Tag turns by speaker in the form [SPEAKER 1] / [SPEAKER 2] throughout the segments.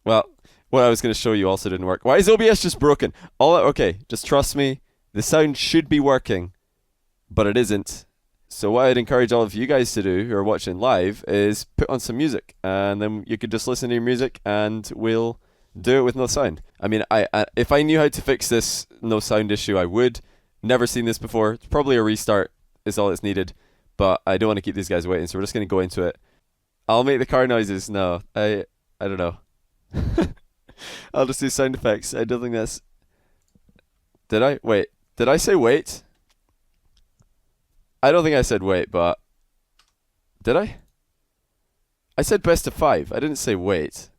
[SPEAKER 1] Well, what I was going to show you also didn't work. Why is OBS just broken? Okay, just trust me. The sound should be working, but it isn't. So what I'd encourage all of you guys to do who are watching live is put on some music, and then you could just listen to your music, and we'll do it with no sound. I mean, I if I knew how to fix this no sound issue, I would. Never seen this before. It's probably a restart is all that's needed, but I don't want to keep these guys waiting, so we're just going to go into it. I'll make the car noises. No, I don't know. I'll just do sound effects. I don't think that's. Did I? Wait. Did I say wait? I don't think I said wait, but. Did I? I said best of 5. I didn't say wait.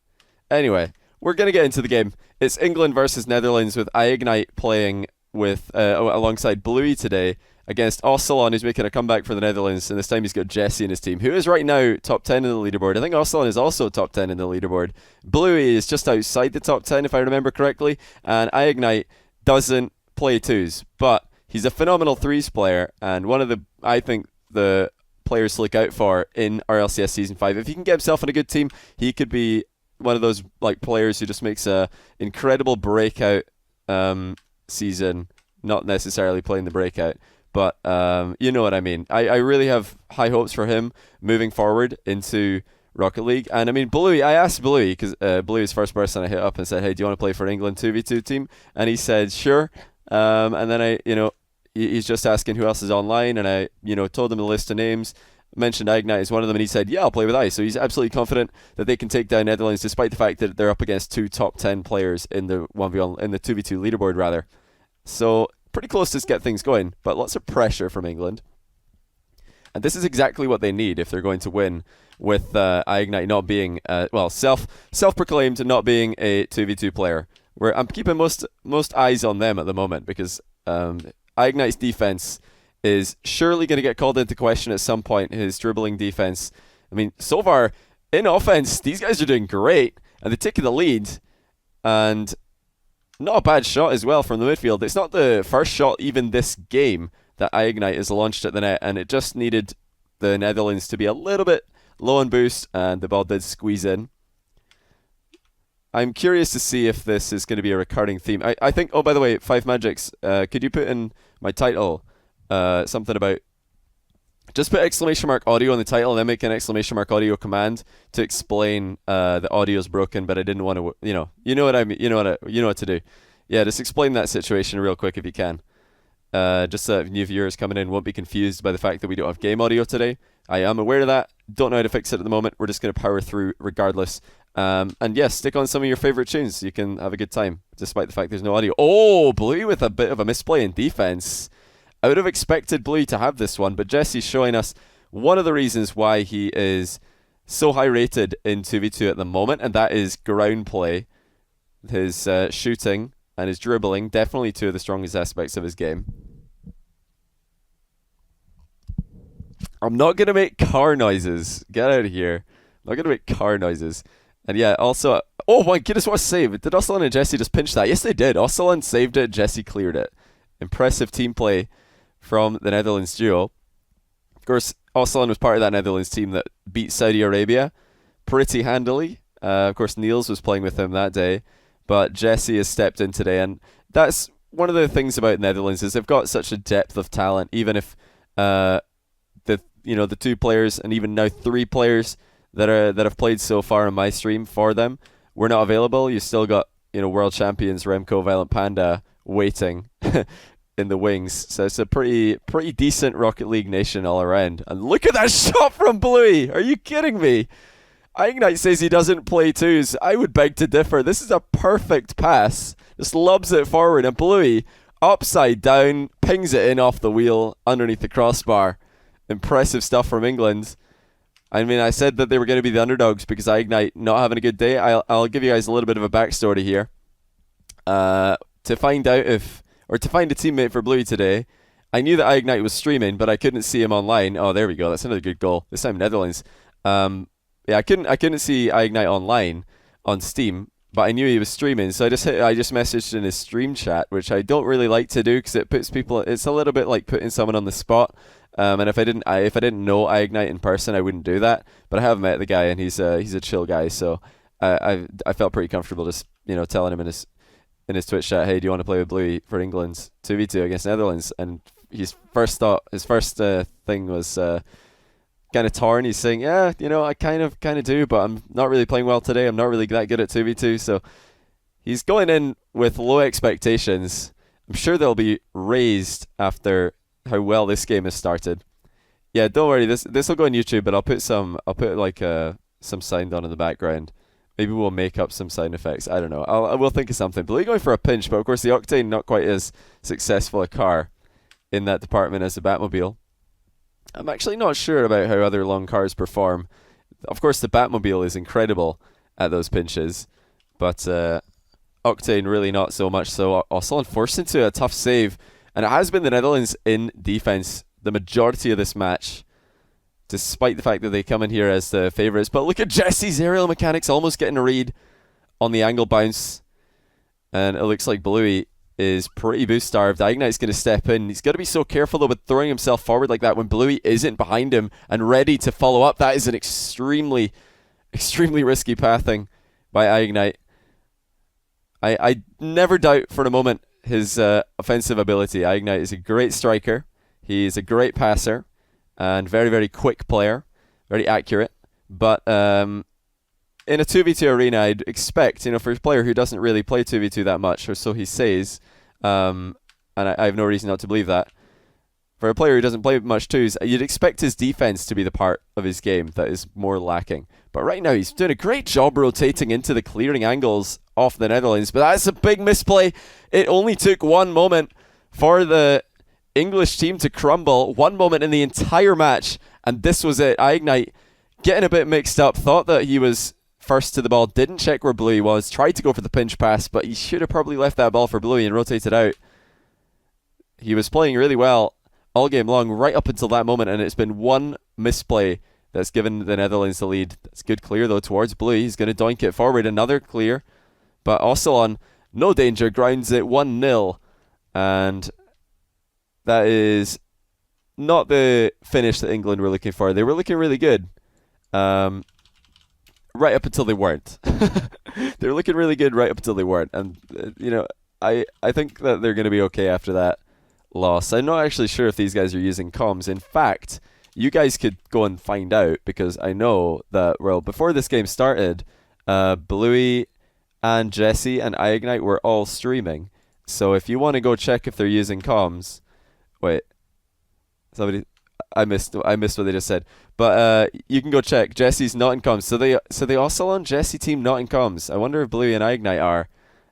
[SPEAKER 1] Anyway, we're going to get into the game. It's England versus Netherlands with iignite playing with alongside Bluey today against Osselon, who's making a comeback for the Netherlands, and this time he's got Jesse in his team, who is right now top 10 in the leaderboard. I think Osselon is also top 10 in the leaderboard. Bluey is just outside the top 10, if I remember correctly, and iignite doesn't play twos, but he's a phenomenal threes player, and one of the, I think, the players to look out for in RLCS Season 5. If he can get himself in a good team, he could be one of those like players who just makes a incredible breakout season, not necessarily playing the breakout. But you know what I mean. I really have high hopes for him moving forward into Rocket League. And I mean, Bluey, I asked Bluey, because Bluey was the first person I hit up and said, hey, do you want to play for England 2v2 team? And he said, sure. And then he's just asking who else is online. And I, told him a list of names, mentioned iignite as one of them. And he said, yeah, I'll play with ice. So he's absolutely confident that they can take down Netherlands, despite the fact that they're up against 2 top 10 players in the 1v1, in the 2v2 leaderboard, rather. So pretty close to get things going, but lots of pressure from England. And this is exactly what they need if they're going to win, with iignite not being, self-proclaimed not being a 2v2 player. Where I'm keeping most eyes on them at the moment, because iignite's defense is surely going to get called into question at some point, his dribbling defense. I mean, so far, in offense, these guys are doing great, and they're taking the lead, and not a bad shot as well from the midfield. It's not the first shot even this game that iignite has launched at the net, and it just needed the Netherlands to be a little bit low on boost, and the ball did squeeze in. I'm curious to see if this is going to be a recurring theme. I think, oh, by the way, Five Magics, could you put in my title something about, just put exclamation mark audio in the title and then make an exclamation mark audio command to explain the audio's broken, but I didn't want to, you know what I mean, you know what to do. Yeah, just explain that situation real quick if you can. Just so that new viewers coming in won't be confused by the fact that we don't have game audio today. I am aware of that. Don't know how to fix it at the moment. We're just going to power through regardless. And yes, stick on some of your favorite tunes. You can have a good time, despite the fact there's no audio. Oh, Bluey with a bit of a misplay in defense. I would have expected Bluey to have this one, but Jesse's showing us one of the reasons why he is so high rated in 2v2 at the moment, and that is ground play. His shooting and his dribbling, definitely two of the strongest aspects of his game. I'm not going to make car noises. Get out of here. I'm not going to make car noises. And yeah, also, oh my goodness, what a save. Did Osselon and Jesse just pinch that? Yes, they did. Osselon saved it, Jesse cleared it. Impressive team play from the Netherlands duo. Of course, Osselon was part of that Netherlands team that beat Saudi Arabia pretty handily. Of course, Niels was playing with him that day, but Jesse has stepped in today, and that's one of the things about Netherlands is they've got such a depth of talent. Even if the 2 players and even now 3 players that have played so far on my stream for them were not available, you still got world champions Remco Violent Panda waiting in the wings. So it's a pretty decent Rocket League nation all around. And look at that shot from Bluey! Are you kidding me? iignite says he doesn't play twos. I would beg to differ. This is a perfect pass. Just lobs it forward, and Bluey, upside down, pings it in off the wheel underneath the crossbar. Impressive stuff from England. I mean, I said that they were going to be the underdogs because iignite not having a good day. I'll give you guys a little bit of a backstory here. To find out to find a teammate for Bluey today, I knew that iignite was streaming, but I couldn't see him online. Oh, there we go. That's another good goal. This time Netherlands. I couldn't see iignite online on Steam, but I knew he was streaming, so I just messaged in his stream chat, which I don't really like to do because it puts people. It's a little bit like putting someone on the spot. And if I didn't know iignite in person, I wouldn't do that. But I have met the guy, and he's a chill guy, so I felt pretty comfortable just telling him in his Twitch chat, hey, do you want to play with Bluey for England 2v2 against Netherlands? And his first thing was kind of torn. He's saying, yeah, I kind of do, but I'm not really playing well today. I'm not really that good at 2v2. So he's going in with low expectations. I'm sure they'll be raised after how well this game has started. Yeah, don't worry. This will go on YouTube, but I'll put some sound on in the background. Maybe we'll make up some sound effects. I don't know. I will think of something. Bluey going for a pinch, but of course the Octane not quite as successful a car in that department as the Batmobile. I'm actually not sure about how other long cars perform. Of course the Batmobile is incredible at those pinches, but Octane really not so much. So Oslan forced into a tough save, and it has been the Netherlands in defense the majority of this match, despite the fact that they come in here as the favourites. But look at Jesse's aerial mechanics almost getting a read on the angle bounce. And it looks like Bluey is pretty boost starved. Ignite's going to step in. He's got to be so careful though with throwing himself forward like that when Bluey isn't behind him and ready to follow up. That is an extremely risky pathing by Ignite. I never doubt for a moment his offensive ability. Ignite is a great striker. He's a great passer. And very, very quick player, very accurate. But in a 2v2 arena, I'd expect, for a player who doesn't really play 2v2 that much, or so he says, and I have no reason not to believe that, for a player who doesn't play much twos, you'd expect his defense to be the part of his game that is more lacking. But right now, he's doing a great job rotating into the clearing angles off the Netherlands, but that's a big misplay. It only took one moment for the English team to crumble, one moment in the entire match, and this was it. Ignite getting a bit mixed up, thought that he was first to the ball, didn't check where Bluey was, tried to go for the pinch pass, but he should have probably left that ball for Bluey and rotated out. He was playing really well all game long, right up until that moment, and it's been one misplay that's given the Netherlands the lead. That's good clear though towards Bluey. He's going to doink it forward, another clear, but Oslan, no danger, grounds it 1-0, and that is not the finish that England were looking for. They were looking really good. Right up until they weren't. They were looking really good right up until they weren't. And, I think that they're going to be okay after that loss. I'm not actually sure if these guys are using comms. In fact, you guys could go and find out, because I know that, well, before this game started, Bluey and Jesse and Ignite were all streaming. So if you want to go check if they're using comms... Wait, I missed what they just said. But you can go check. Jesse's not in comms. So they also on Jesse team not in comms. I wonder if Bluey and Ignite are.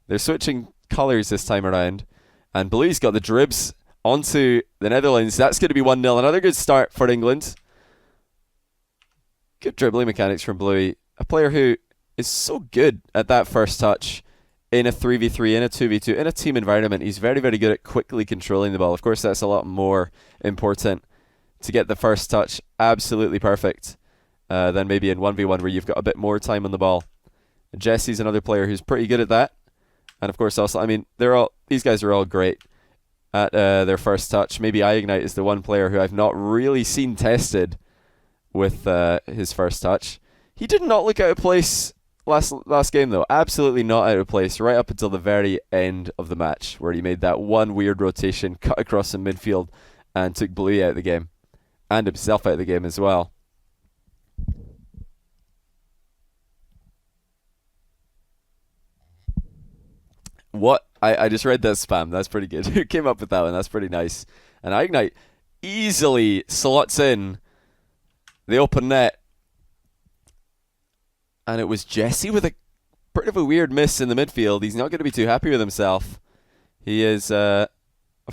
[SPEAKER 1] They're switching colours this time around. And Bluey's got the dribs onto the Netherlands. That's going to be 1-0. Another good start for England. Good dribbling mechanics from Bluey. A player who is so good at that first touch. In a 3v3, in a 2v2, in a team environment, he's very, very good at quickly controlling the ball. Of course, that's a lot more important to get the first touch absolutely perfect than maybe in 1v1 where you've got a bit more time on the ball. Jesse's another player who's pretty good at that. And of course, also, these guys are all great at their first touch. Maybe Ignite is the one player who I've not really seen tested with his first touch. He did not look out of place last game though, absolutely not out of place right up until the very end of the match, where he made that one weird rotation, cut across the midfield, and took Bluey out of the game, and himself out of the game as well. What? I just read that spam. That's pretty good. Who came up with that one? That's pretty nice. And Ignite easily slots in the open net. And it was Jesse with a bit of a weird miss in the midfield. He's not going to be too happy with himself. He is, of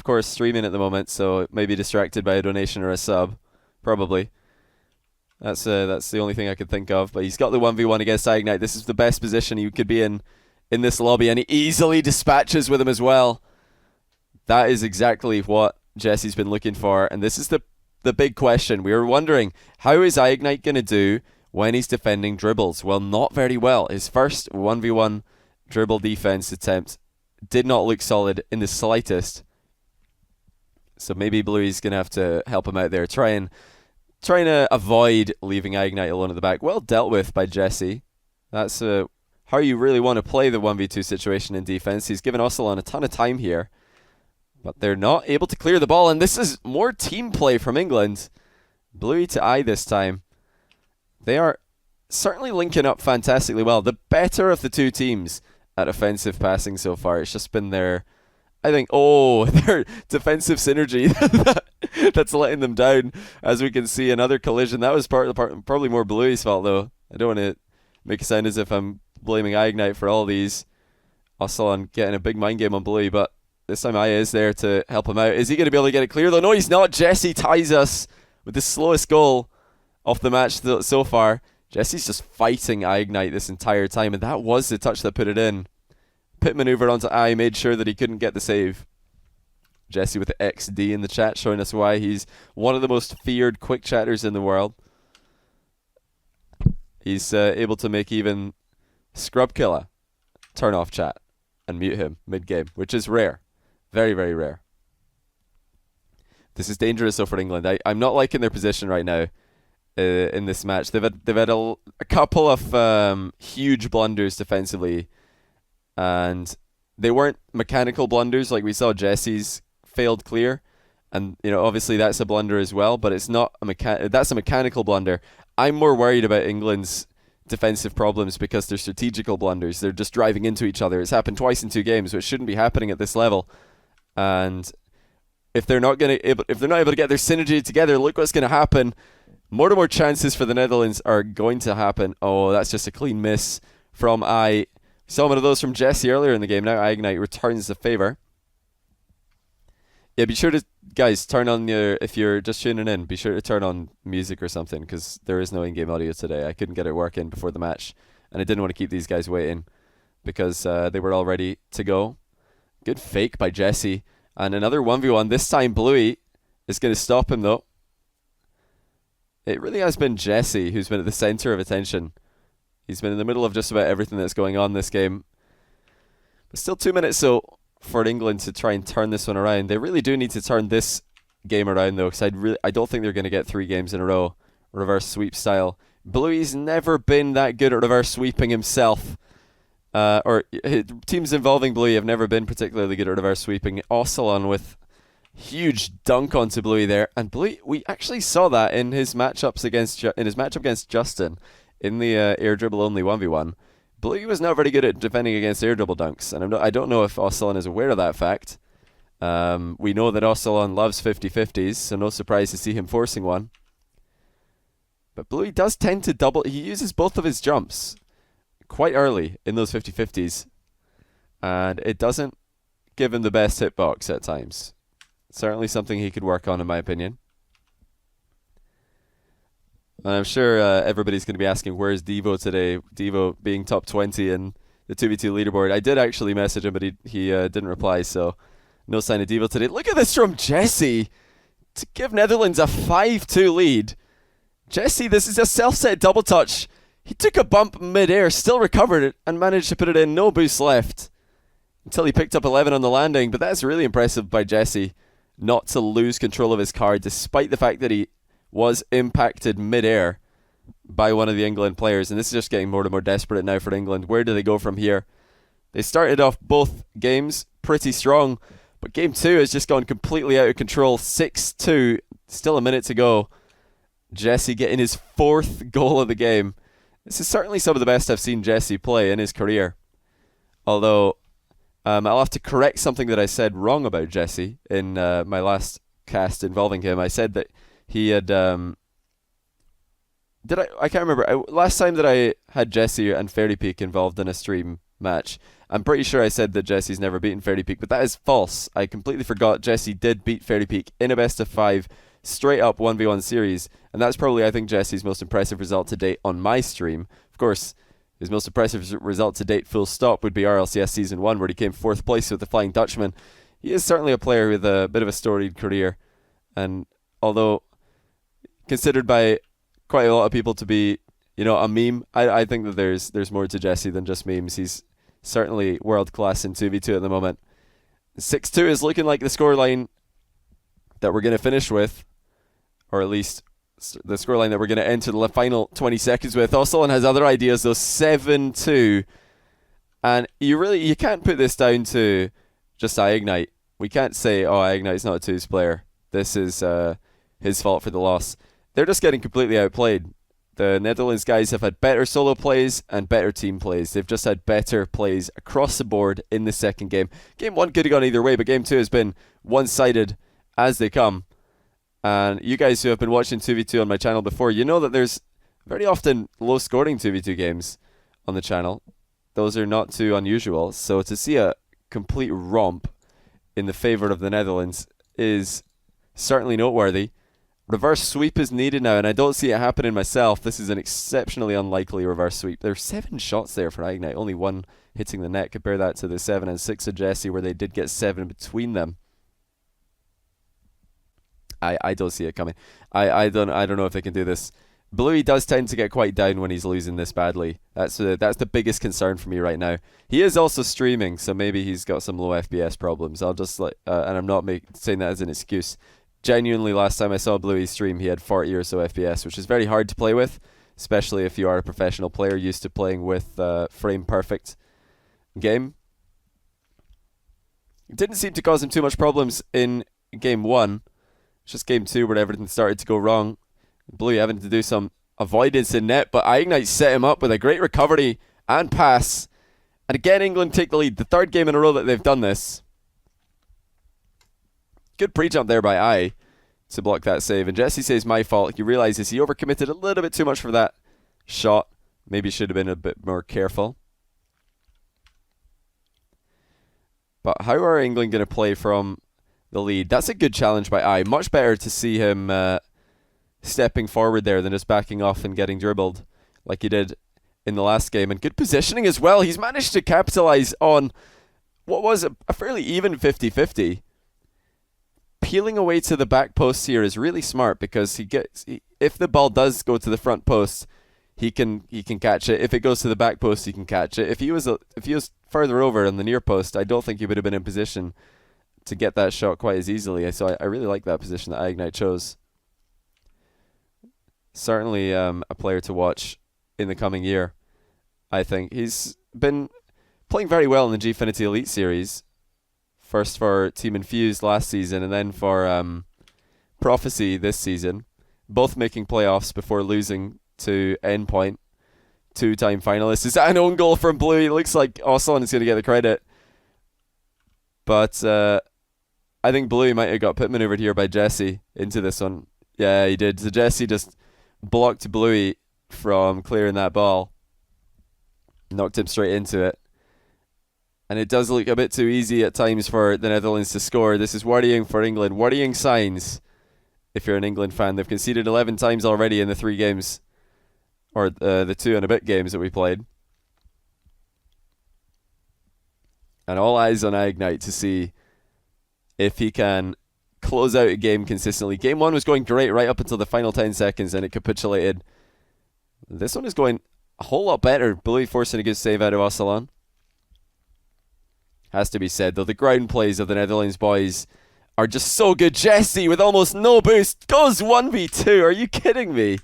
[SPEAKER 1] course, streaming at the moment, so maybe distracted by a donation or a sub. Probably. That's the only thing I could think of. But he's got the 1v1 against Ignite. This is the best position he could be in this lobby, and he easily dispatches with him as well. That is exactly what Jesse's been looking for, and this is the big question. We were wondering, how is Ignite going to do when he's defending dribbles? Well, not very well. His first 1v1 dribble defense attempt did not look solid in the slightest. So maybe Bluey's going to have to help him out there, trying to avoid leaving Ignite alone at the back. Well dealt with by Jesse. That's how you really want to play the 1v2 situation in defense. He's given Ocelon a ton of time here, but they're not able to clear the ball, and this is more team play from England. Bluey to I this time. They are certainly linking up fantastically well. The better of the two teams at offensive passing so far. It's just been their, I think, their defensive synergy that's letting them down. As we can see, another collision. That was probably more Bluey's fault, though. I don't want to make it sound as if I'm blaming iGnite for all these. Ocelon getting a big mind game on Bluey, but this time Aya is there to help him out. Is he going to be able to get it clear, though? No, he's not. Jesse ties us with the slowest goal of the match so far. Jesse's just fighting iGnite this entire time, and that was the touch that put it in. Pit maneuver onto I, made sure that he couldn't get the save. Jesse with the XD in the chat showing us why he's one of the most feared quick chatters in the world. He's able to make even Scrub Killer turn off chat and mute him mid-game, which is rare. Very, very rare. This is dangerous though for England. I'm not liking their position right now in this match. They've had a couple of huge blunders defensively, and they weren't mechanical blunders like we saw Jesse's failed clear, and obviously that's a blunder as well, but it's not that's a mechanical blunder. I'm more worried about England's defensive problems because they're strategical blunders. They're just driving into each other. It's happened twice in 2 games, which shouldn't be happening at this level. And if they're not able to get their synergy together, look what's going to happen. More chances for the Netherlands are going to happen. Oh, that's just a clean miss from I. Saw one of those from Jesse earlier in the game. Now iGnite returns the favor. Yeah, be sure to, guys, turn on if you're just tuning in, be sure to turn on music or something, because there is no in-game audio today. I couldn't get it working before the match, and I didn't want to keep these guys waiting because they were all ready to go. Good fake by Jesse. And another 1v1. This time Bluey is going to stop him, though. It really has been Jesse who's been at the center of attention. He's been in the middle of just about everything that's going on this game. But still 2 minutes so for England to try and turn this one around. They really do need to turn this game around, though, because I don't think they're going to get 3 games in a row reverse sweep style. Bluey's never been that good at reverse sweeping himself. Or teams involving Bluey have never been particularly good at reverse sweeping. Ocelon with huge dunk onto Bluey there, and Bluey, we actually saw that in his matchup against Justin in the air dribble only 1v1. Bluey was not very good at defending against air dribble dunks, and I don't know if Ocelon is aware of that fact. We know that Ocelon loves 50-50s, so no surprise to see him forcing one. But Bluey does tend to double. He uses both of his jumps quite early in those 50-50s, and it doesn't give him the best hitbox at times. Certainly something he could work on, in my opinion. And I'm sure everybody's going to be asking, where's Devo today? Devo being top 20 in the 2v2 leaderboard. I did actually message him, but he didn't reply, so no sign of Devo today. Look at this from Jesse to give Netherlands a 5-2 lead. Jesse, this is a self-set double touch. He took a bump mid-air, still recovered it, and managed to put it in. No boost left until he picked up 11 on the landing. But that's really impressive by Jesse, not to lose control of his card, despite the fact that he was impacted mid-air by one of the England players. And this is just getting more and more desperate now for England. Where do they go from here? They started off both games pretty strong, but game 2 has just gone completely out of control. 6-2, still a minute to go. Jesse getting his 4th goal of the game. This is certainly some of the best I've seen Jesse play in his career. Although, I'll have to correct something that I said wrong about Jesse in my last cast involving him. I said that he had... I can't remember. Last time that I had Jesse and Fairy Peak involved in a stream match, I'm pretty sure I said that Jesse's never beaten Fairy Peak, but that is false. I completely forgot Jesse did beat Fairy Peak in a best of 5 straight up 1v1 series, and that's probably, I think, Jesse's most impressive result to date on my stream. Of course, his most impressive result to date, full stop, would be RLCS Season 1, where he came 4th place with the Flying Dutchman. He is certainly a player with a bit of a storied career, and although considered by quite a lot of people to be, a meme, I think that there's more to Jesse than just memes. He's certainly world class in 2v2 at the moment. 6-2 is looking like the scoreline that we're going to finish with, or at least the scoreline that we're going to enter the final 20 seconds with. Ocelon has other ideas, though. 7-2. And you can't put this down to just Ignite. We can't say, oh, Ignite's not a twos player. This is his fault for the loss. They're just getting completely outplayed. The Netherlands guys have had better solo plays and better team plays. They've just had better plays across the board in the second game. Game 1 could have gone either way, but Game 2 has been one-sided as they come. And you guys who have been watching 2v2 on my channel before, you know that there's very often low-scoring 2v2 games on the channel. Those are not too unusual. So to see a complete romp in the favour of the Netherlands is certainly noteworthy. Reverse sweep is needed now, and I don't see it happening myself. This is an exceptionally unlikely reverse sweep. There's 7 shots there for Ignite, only 1 hitting the net. Compare that to the 7 and 6 of Jesse, where they did get 7 between them. I don't see it coming. I don't know if they can do this. Bluey does tend to get quite down when he's losing this badly. That's the biggest concern for me right now. He is also streaming, so maybe he's got some low FPS problems. I'll just and I'm not saying that as an excuse. Genuinely, last time I saw Bluey stream, he had 40 or so FPS, which is very hard to play with, especially if you are a professional player used to playing with frame perfect game. It didn't seem to cause him too much problems in Game 1. It's just Game 2 where everything started to go wrong. Bluey having to do some avoidance in net, but Ignite set him up with a great recovery and pass. And again, England take the lead. The 3rd game in a row that they've done this. Good pre-jump there by I to block that save. And Jesse says, my fault. He realizes he overcommitted a little bit too much for that shot. Maybe should have been a bit more careful. But how are England going to play from the lead? That's a good challenge by I. Much better to see him stepping forward there than just backing off and getting dribbled like he did in the last game. And good positioning as well. He's managed to capitalize on what was a fairly even 50-50. Peeling away to the back post here is really smart because if the ball does go to the front post, he can catch it. If it goes to the back post, he can catch it. If he was further over on the near post, I don't think he would have been in position to get that shot quite as easily. So I really like that position that Ignite chose. Certainly a player to watch in the coming year, I think. He's been playing very well in the Gfinity Elite Series. First for Team Infused last season, and then for Prophecy this season. Both making playoffs before losing to Endpoint. 2-time finalists. Is that an own goal from Blue? It looks like Oslan is going to get the credit. But I think Blue might have got put maneuvered here by Jesse into this one. Yeah, he did. So Jesse just blocked Bluey from clearing that ball. Knocked him straight into it. And it does look a bit too easy at times for the Netherlands to score. This is worrying for England. Worrying signs if you're an England fan. They've conceded 11 times already in the 3 games. Or the 2 and a bit games that we played. And all eyes on Ignite to see if he can close out a game consistently. Game 1 was going great right up until the final 10 seconds and it capitulated. This one is going a whole lot better. Bluey forcing a good save out of Oslan. Has to be said, though, the ground plays of the Netherlands boys are just so good. Jesse with almost no boost goes 1v2. Are you kidding me?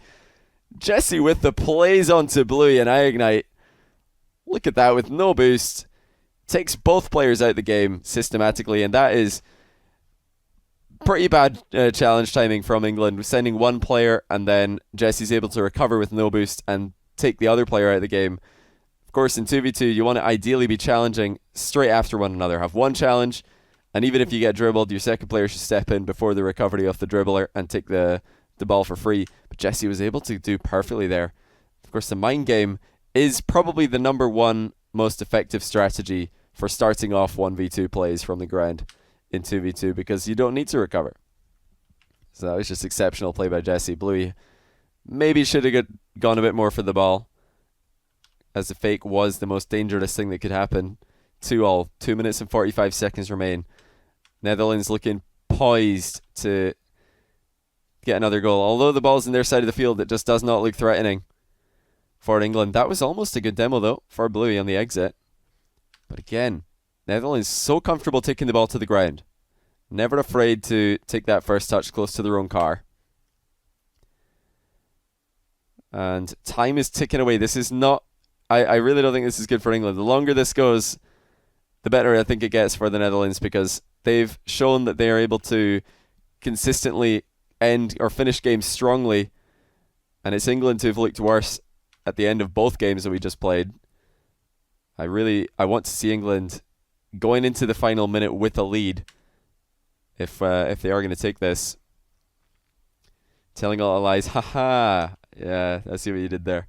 [SPEAKER 1] Jesse with the plays onto Bluey and Ignite. Look at that with no boost. Takes both players out of the game systematically, and that is pretty bad challenge timing from England. Sending one player, and then Jesse's able to recover with no boost and take the other player out of the game. Of course, in 2v2, you want to ideally be challenging straight after one another. Have one challenge, and even if you get dribbled, your second player should step in before the recovery of the dribbler and take the ball for free. But Jesse was able to do perfectly there. Of course, the mind game is probably the number one most effective strategy for starting off 1v2 plays from the ground in 2v2 because you don't need to recover. So that was just exceptional play by Jesse. Bluey maybe should have gone a bit more for the ball, as the fake was the most dangerous thing that could happen. 2-2. 2 minutes and 45 seconds remain. Netherlands looking poised to get another goal. Although the ball's in their side of the field, it just does not look threatening for England. That was almost a good demo, though, for Bluey on the exit. But again, Netherlands so comfortable taking the ball to the ground. Never afraid to take that first touch close to their own car. And time is ticking away. This is not I really don't think this is good for England. The longer this goes, the better I think it gets for the Netherlands, because they've shown that they are able to consistently end or finish games strongly, and it's England who've looked worse at the end of both games that we just played. I want to see England going into the final minute with a lead if they are going to take this. Telling all the lies, haha. Yeah, I see what you did there.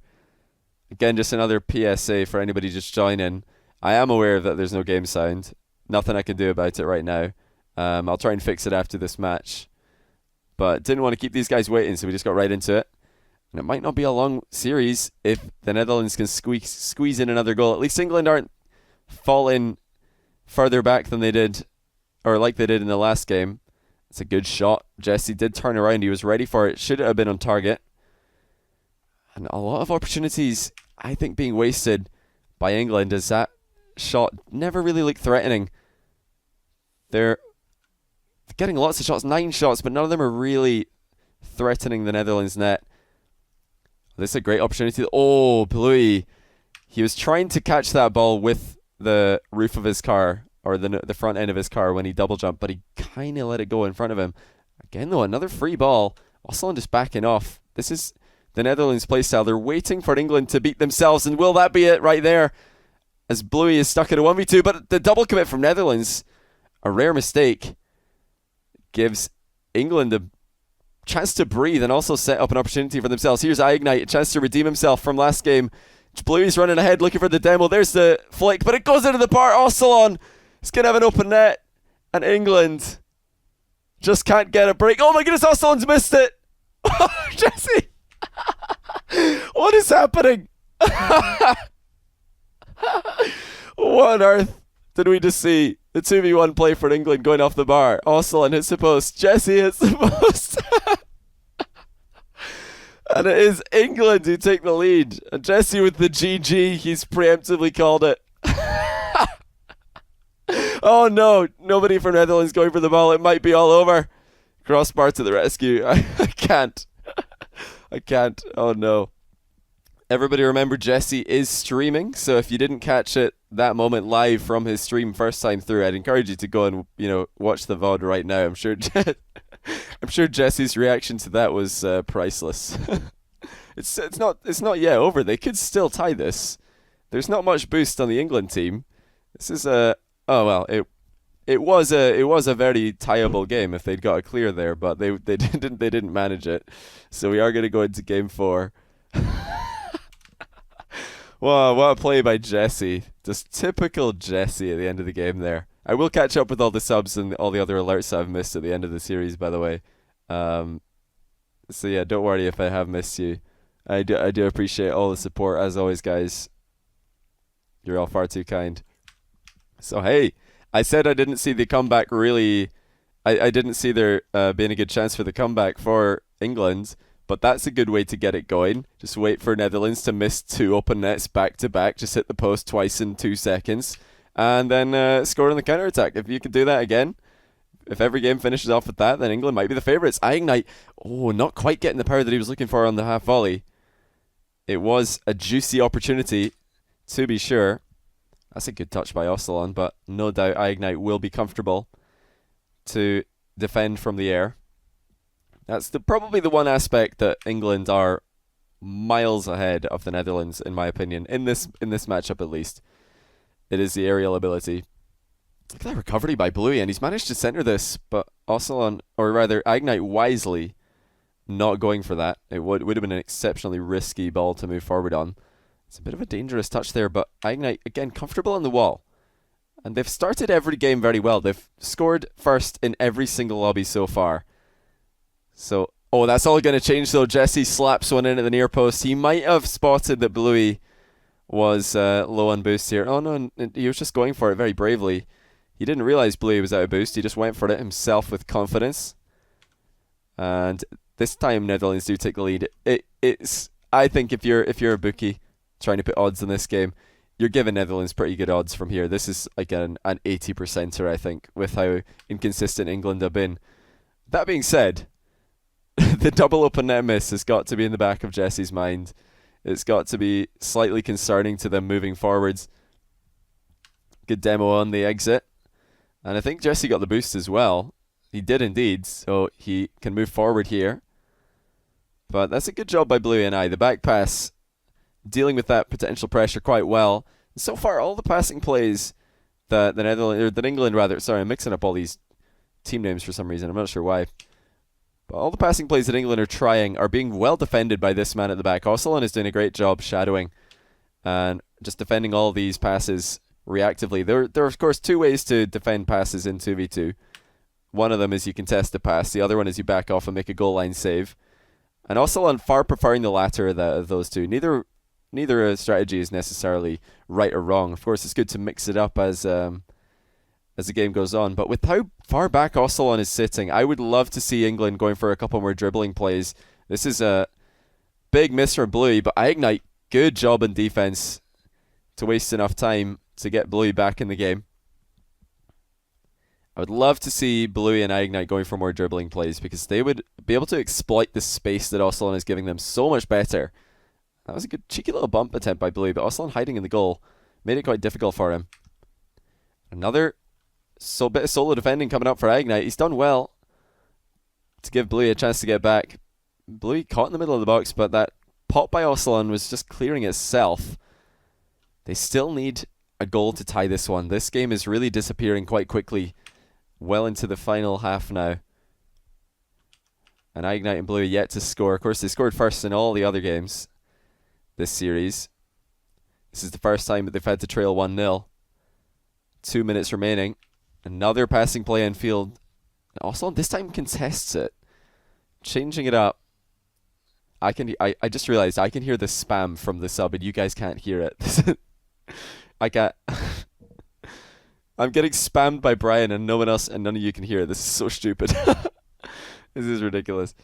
[SPEAKER 1] Again, just another PSA for anybody just joining. I am aware that there's no game sound. Nothing I can do about it right now. I'll try and fix it after this match. But didn't want to keep these guys waiting, so we just got right into it. And it might not be a long series if the Netherlands can squeeze in another goal. At least England aren't falling further back than they did, or like they did in the last game. It's a good shot. Jesse did turn around. He was ready for it. Should have been on target. And a lot of opportunities, I think, being wasted by England, as that shot never really looked threatening. They're getting lots of shots, 9 shots, but none of them are really threatening the Netherlands net. This is a great opportunity. Oh, Bluey. He was trying to catch that ball with the roof of his car, or the front end of his car when he double jumped, but he kind of let it go in front of him. Again, though, another free ball. Osland just backing off. This is the Netherlands playstyle. They're waiting for England to beat themselves, and will that be it right there? As Bluey is stuck in a 1v2, but the double commit from Netherlands, a rare mistake, gives England a chance to breathe and also set up an opportunity for themselves. Here's Ignite, a chance to redeem himself from last game. Bluey's running ahead looking for the demo. There's the flick, but it goes into the bar. Osland is going to have an open net, and England just can't get a break. Oh my goodness, Osland's missed it. Jesse, what is happening? What on earth did we just see? The 2v1 play for England going off the bar. Osland hits the post. Jesse hits the post. And it is England who take the lead. And Jesse with the GG, he's preemptively called it. Oh no, nobody from Netherlands going for the ball. It might be all over. Crossbar to the rescue. I can't. I can't. Oh no. Everybody remember, Jesse is streaming, so if you didn't catch it that moment live from his stream first time through, I'd encourage you to go and watch the VOD right now. I'm sure Jesse's reaction to that was priceless. It's not yet over. They could still tie this. There's not much boost on the England team. This is it was a very tieable game if they'd got a clear there, but they didn't manage it. So we are going to go into game 4. Wow, what a play by Jesse. Just typical Jesse at the end of the game there. I will catch up with all the subs and all the other alerts that I've missed at the end of the series, by the way. So yeah, don't worry if I have missed you. I do appreciate all the support, as always, guys. You're all far too kind. So hey, I said I didn't see the comeback really. I didn't see there being a good chance for the comeback for England. But that's a good way to get it going. Just wait for Netherlands to miss 2 open nets back to back. Just hit the post twice in 2 seconds. And then score on the counter-attack. If you could do that again, if every game finishes off with that, then England might be the favourites. Ignite, not quite getting the power that he was looking for on the half volley. It was a juicy opportunity, to be sure. That's a good touch by Osland, but no doubt Ignite will be comfortable to defend from the air. That's probably the one aspect that England are miles ahead of the Netherlands, in my opinion, in this matchup at least. It is the aerial ability. Look at that recovery by Bluey, and he's managed to center this, but Osland, or rather Ignite, wisely not going for that. It would have been an exceptionally risky ball to move forward on. It's a bit of a dangerous touch there, but Ignite, again, comfortable on the wall. And they've started every game very well. They've scored first in every single lobby so far. So, that's all going to change though. Jesse slaps one in at the near post. He might have spotted that Bluey was low on boost here. Oh no, he was just going for it very bravely. He didn't realize Bluey was out of boost. He just went for it himself with confidence. And this time Netherlands do take the lead. It's I think if you're a bookie trying to put odds on this game, you're giving Netherlands pretty good odds from here. This is like an 80%er, I think, with how inconsistent England have been. That being said, the double open net miss has got to be in the back of Jesse's mind. it's got to be slightly concerning to them moving forwards. Good demo on the exit. And I think Jesse got the boost as well. He did indeed, so he can move forward here. But that's a good job by Bluey and I. The back pass, dealing with that potential pressure quite well. So far, all the passing plays that the Netherlands, or that England rather, sorry, I'm mixing up all these team names for some reason. I'm not sure why. But all the passing plays that England are trying are being well defended by this man at the back. Osselon is doing a great job shadowing and just defending all these passes reactively. There are of course two ways to defend passes in 2v2. One of them is you contest the pass. The other one is you back off and make a goal line save. And Osselon far preferring the latter of those two. Neither strategy is necessarily right or wrong. Of course, it's good to mix it up as the game goes on. But with how far back Osselon is sitting, I would love to see England going for a couple more dribbling plays. This is a big miss from Bluey, but Ignite, good job in defense to waste enough time to get Bluey back in the game. I would love to see Bluey and Ignite going for more dribbling plays because they would be able to exploit the space that Osselon is giving them so much better. That was a good cheeky little bump attempt by Bluey, but Osselon hiding in the goal made it quite difficult for him. Another bit of solo defending coming up for Ignite. He's done well to give Bluey a chance to get back. Bluey caught in the middle of the box, but that pop by Osselon was just clearing itself. They still need a goal to tie this one. This game is really disappearing quite quickly. Well into the final half now. And Ignite and Bluey yet to score. Of course, they scored first in all the other games this series. This is the first time that they've had to trail 1-0. 2 minutes remaining. Another passing play infield. Osselon this time contests it. Changing it up. I just realized I can hear the spam from the sub and you guys can't hear it. I can't. I'm getting spammed by Brian and no one else and none of you can hear it. This is so stupid. This is ridiculous.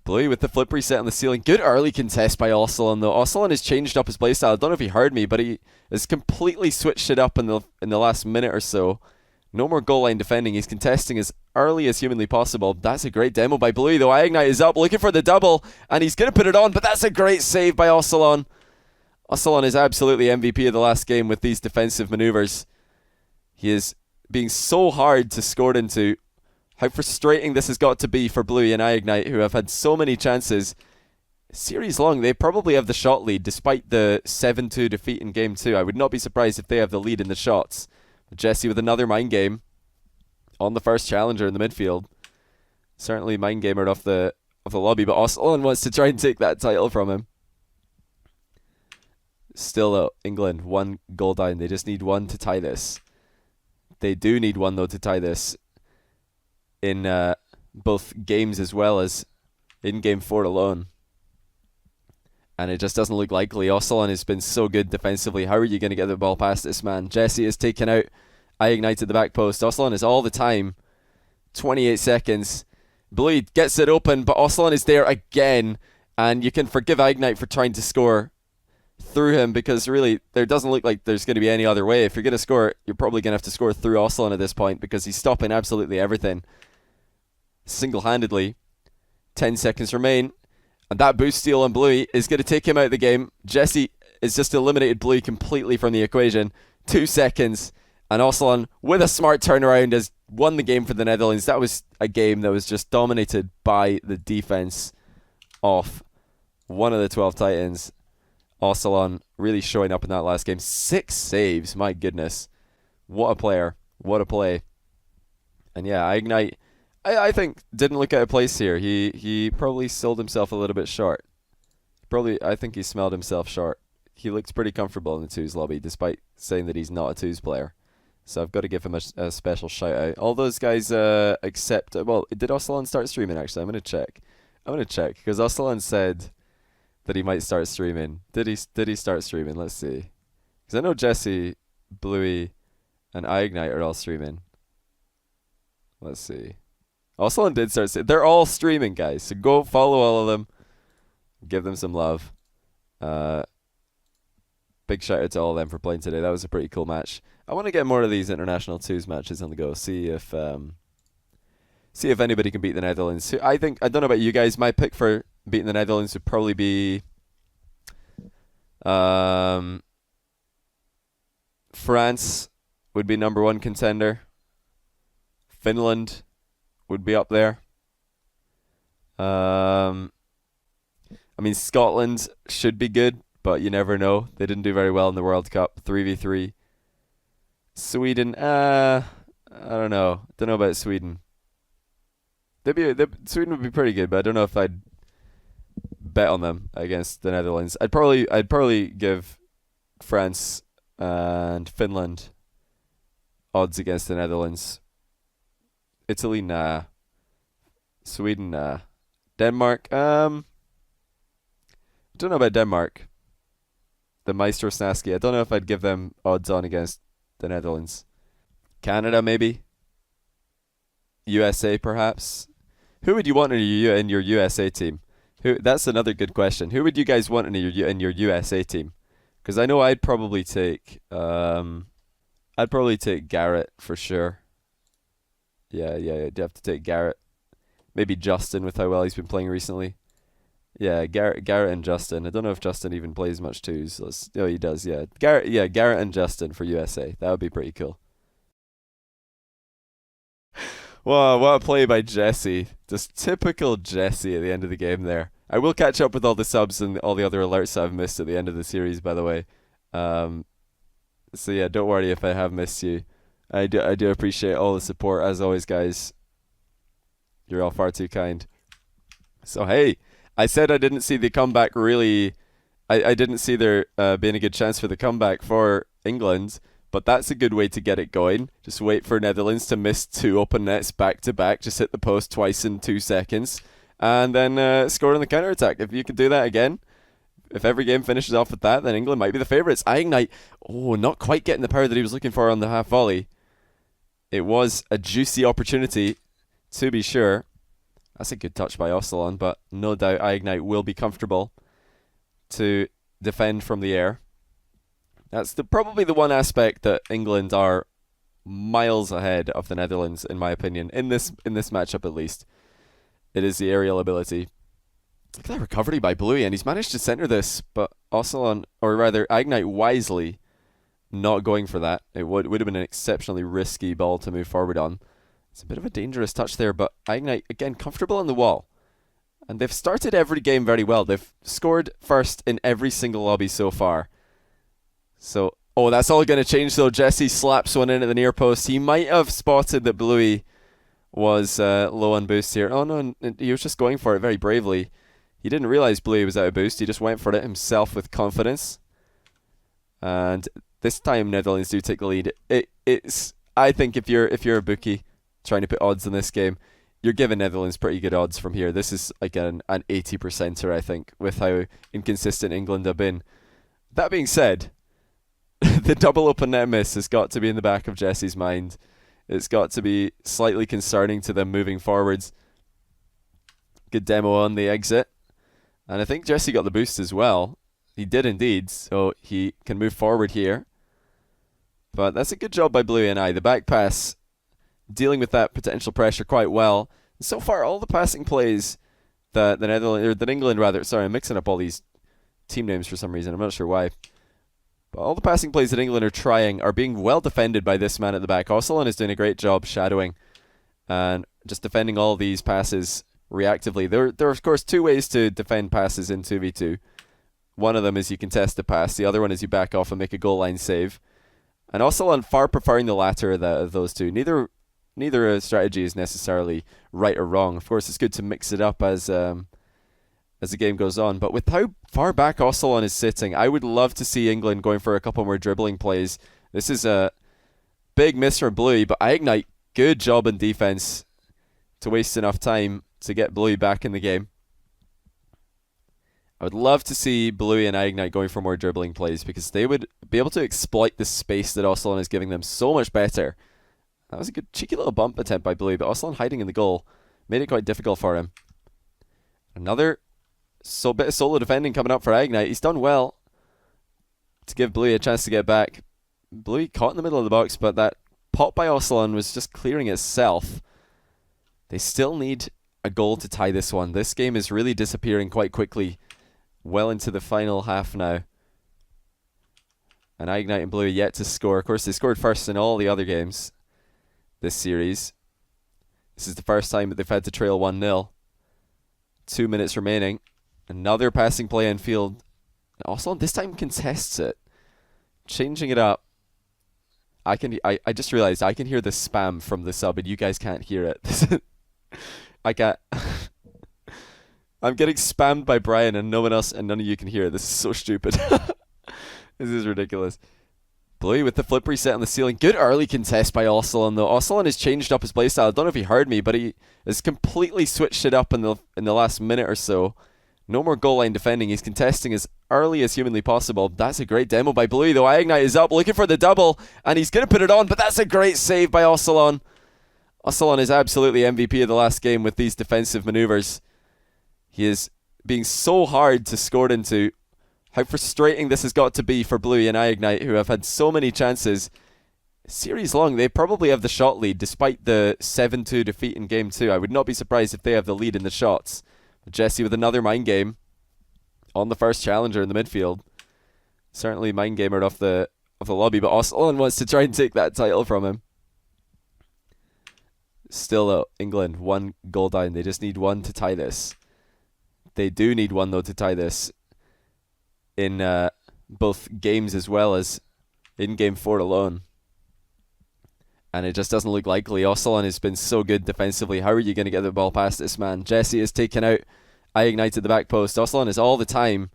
[SPEAKER 1] Bluey with the flip reset on the ceiling. Good early contest by Osselon though. Osselon has changed up his playstyle. I don't know if he heard me, but he has completely switched it up in the last minute or so. No more goal line defending. He's contesting as early as humanly possible. That's a great demo by Bluey though. Ignite is up looking for the double and he's going to put it on, but that's a great save by Osselon. Osselon is absolutely MVP of the last game with these defensive maneuvers. He is being so hard to score into. How frustrating this has got to be for Bluey and Ignite, who have had so many chances. Series long, they probably have the shot lead, despite the 7-2 defeat in Game 2. I would not be surprised if they have the lead in the shots. Jesse with another mind game on the first challenger in the midfield. Certainly mind gamer off the lobby, but Osselon wants to try and take that title from him. Still though, England, 1 goal down. They just need 1 to tie this. They do need 1 though to tie this in both games as well as in Game 4 alone. And it just doesn't look likely. Osselon has been so good defensively. How are you going to get the ball past this man? Jesse is taken out. I ignited the back post. Osselon is all the time. 28 seconds. Bluey gets it open, but Osselon is there again. And you can forgive Ignite for trying to score through him because really there doesn't look like there's going to be any other way. If you're going to score, you're probably going to have to score through Osselon at this point because he's stopping absolutely everything single-handedly. 10 seconds remain. And that boost steal on Bluey is going to take him out of the game. Jesse has just eliminated Bluey completely from the equation. 2 seconds. And Osselon, with a smart turnaround, has won the game for the Netherlands. That was a game that was just dominated by the defense of one of the 12 Titans. Osselon really showing up in that last game. 6 saves. My goodness. What a player. What a play. And yeah, Ignite, I think, didn't look out of place here. He probably sold himself a little bit short. I think he smelled himself short. He looked pretty comfortable in the twos lobby, despite saying that he's not a twos player. So I've got to give him a special shout out. All those guys accept. Well, did Osselon start streaming actually? I'm going to check because Osselon said that he might start streaming. Did he start streaming? Let's see. Because I know Jesse, Bluey, and Ignite are all streaming. Let's see. Osselon did start. They're all streaming, guys. So go follow all of them. Give them some love. Big shout out to all of them for playing today. That was a pretty cool match. I want to get more of these international twos matches on the go. See if anybody can beat the Netherlands. I don't know about you guys. My pick for beating the Netherlands would probably be France would be number one contender. Finland would be up there. I mean, Scotland should be good, but you never know. They didn't do very well in the World Cup, 3v3. Sweden, I don't know. Don't know about Sweden. Sweden would be pretty good, but I don't know if I'd bet on them against the Netherlands. I'd probably give France and Finland odds against the Netherlands. Italy, nah. Sweden, nah. Denmark, don't know about Denmark. The Maestro Snaski. I don't know if I'd give them odds on against the Netherlands. Canada, maybe. USA, perhaps. Who would you want in your USA team? That's another good question. Who would you guys want in your USA team? Because I know I'd probably take Garrett for sure. Yeah, you'd have to take Garrett. Maybe Justin with how well he's been playing recently. Yeah, Garrett and Justin. I don't know if Justin even plays much twos. Oh, he does. Yeah, Garrett and Justin for USA. That would be pretty cool. Wow, what a play by Jesse. Just typical Jesse at the end of the game there. I will catch up with all the subs and all the other alerts I've missed at the end of the series, by the way. So yeah, don't worry if I have missed you. I do appreciate all the support as always, guys. You're all far too kind. So hey, I said I didn't see the comeback really. I didn't see there being a good chance for the comeback for England, but that's a good way to get it going. Just wait for Netherlands to miss two open nets back to back. Just hit the post twice in 2 seconds, and then score on the counter attack. If you could do that again, if every game finishes off with that, then England might be the favourites. Ignite, not quite getting the power that he was looking for on the half volley. It was a juicy opportunity, to be sure. That's a good touch by Ocelon, but no doubt Ignite will be comfortable to defend from the air. That's probably the one aspect that England are miles ahead of the Netherlands, in my opinion, in this matchup at least. It is the aerial ability. Look at that recovery by Bluey, and he's managed to center this, but Ocelon, or rather Ignite wisely not going for that. It would have been an exceptionally risky ball to move forward on. It's a bit of a dangerous touch there, but Ignite, again, comfortable on the wall. And they've started every game very well. They've scored first in every single lobby so far. So, that's all going to change though. Jesse slaps one in at the near post. He might have spotted that Bluey was low on boost here. Oh no, he was just going for it very bravely. He didn't realize Bluey was out of boost. He just went for it himself with confidence. And this time Netherlands do take the lead. It's I think if you're a bookie trying to put odds in this game, you're giving Netherlands pretty good odds from here. This is like an 80%er, I think, with how inconsistent England have been. That being said, the double open net miss has got to be in the back of Jesse's mind. It's got to be slightly concerning to them moving forwards. Good demo on the exit. And I think Jesse got the boost as well. He did indeed, so he can move forward here. But that's a good job by Bluey and I. The back pass, dealing with that potential pressure quite well. So far, all the passing plays that England, sorry, I'm mixing up all these team names for some reason. I'm not sure why. But all the passing plays that England are trying are being well defended by this man at the back. Ocelon is doing a great job shadowing and just defending all these passes reactively. There are, of course, 2 ways to defend passes in 2v2. One of them is you contest the pass. The other one is you back off and make a goal line save. And Ocelon far preferring the latter of those two. Neither strategy is necessarily right or wrong. Of course, it's good to mix it up as the game goes on. But with how far back Ocelon is sitting, I would love to see England going for a couple more dribbling plays. This is a big miss from Bluey, but Ignite, good job in defense to waste enough time to get Bluey back in the game. I would love to see Bluey and Ignite going for more dribbling plays because they would be able to exploit the space that Ocelon is giving them so much better. That was a good cheeky little bump attempt by Bluey, but Ocelon hiding in the goal made it quite difficult for him. Another bit of solo defending coming up for Ignite. He's done well to give Bluey a chance to get back. Bluey caught in the middle of the box, but that pop by Ocelon was just clearing itself. They still need a goal to tie this one. This game is really disappearing quite quickly. Well into the final half now. And Ignite and Blue yet to score. Of course, they scored first in all the other games this series. This is the first time that they've had to trail 1-0. 2 minutes remaining. Another passing play in field. Also, this time contests it. Changing it up. I just realized I can hear the spam from the sub and you guys can't hear it. I can't. I'm getting spammed by Brian and no one else and none of you can hear it. This is so stupid. This is ridiculous. Bluey with the flip reset on the ceiling. Good early contest by Osselon though. Osselon has changed up his playstyle. I don't know if he heard me, but he has completely switched it up in the last minute or so. No more goal line defending. He's contesting as early as humanly possible. That's a great demo by Bluey though. Ignite is up looking for the double and he's going to put it on, but that's a great save by Osselon. Osselon is absolutely MVP of the last game with these defensive maneuvers. He is being so hard to score into. How frustrating this has got to be for Bluey and Ignite, who have had so many chances. Series long, they probably have the shot lead, despite the 7-2 defeat in Game 2. I would not be surprised if they have the lead in the shots. Jesse with another mind game on the first challenger in the midfield. Certainly mind gamer off the lobby, but Osselon wants to try and take that title from him. Still though, England, 1 goal down. They just need 1 to tie this. They do need 1 though to tie this. In both games as well as in Game 4 alone. And it just doesn't look likely. Osselon has been so good defensively. How are you going to get the ball past this man? Jesse is taken out. Ignite at the back post. Osselon is all the time.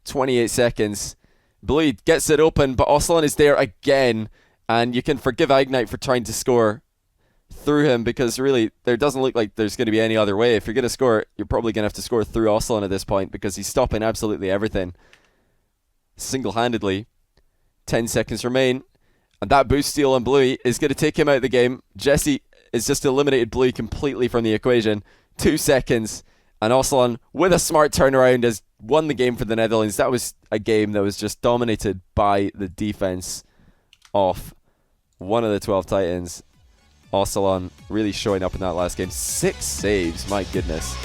[SPEAKER 1] 28 seconds. Bluey gets it open, but Osselon is there again. And you can forgive Ignite for trying to score through him because really there doesn't look like there's going to be any other way. If you're going to score, you're probably going to have to score through Osselon at this point because he's stopping absolutely everything. Single-handedly. 10 seconds remain. And that boost steal on Bluey is going to take him out of the game. Jesse has just eliminated Bluey completely from the equation. 2 seconds. And Osselon, with a smart turnaround, has won the game for the Netherlands. That was a game that was just dominated by the defense of one of the 12 Titans. Osselon really showing up in that last game. 6 saves, my goodness.